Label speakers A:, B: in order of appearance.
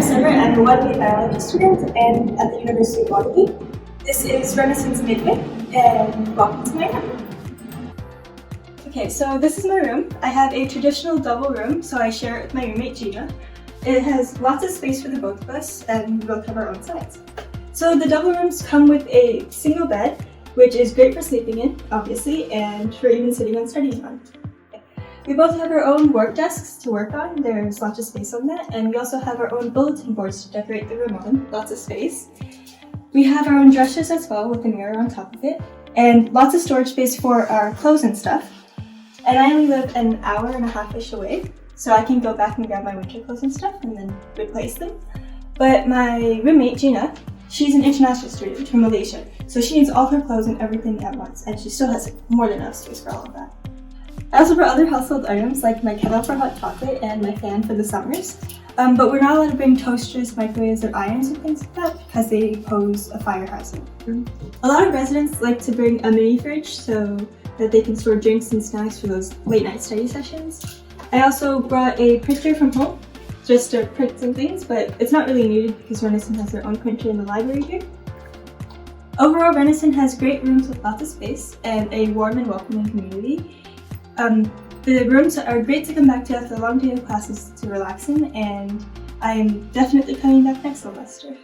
A: Summer. I'm a 1-year biology student and at the University of Waterloo. This is Renison's midway, and welcome to my room. Okay, so this is my room. I have a traditional double room, so I share it with my roommate Gina. It has lots of space for the both of us, and we both have our own sides. So the double rooms come with a single bed, which is great for sleeping in, obviously, and for even sitting and studying on. We both have our own work desks to work on. There's lots of space on that, and we also have our own bulletin boards to decorate the room on. Lots of space. We have our own dressers as well with a mirror on top of it, and lots of storage space for our clothes and stuff. And I only live an hour and a half-ish away, so I can go back and grab my winter clothes and stuff and then replace them. But my roommate Gina, she's an international student from Malaysia, so she needs all her clothes and everything at once, and she still has more than enough space for all of that. I also brought other household items like my kettle for hot chocolate and my fan for the summers, but we're not allowed to bring toasters, microwaves, or irons and things like that because they pose a fire hazard. A lot of residents like to bring a mini fridge so that they can store drinks and snacks for those late night study sessions. I also brought a printer from home just to print some things, but it's not really needed because Renison has their own printer in the library here. Overall, Renison has great rooms with lots of space and a warm and welcoming community. The rooms are great to come back to after a long day of classes to relax in, and I'm definitely coming back next semester.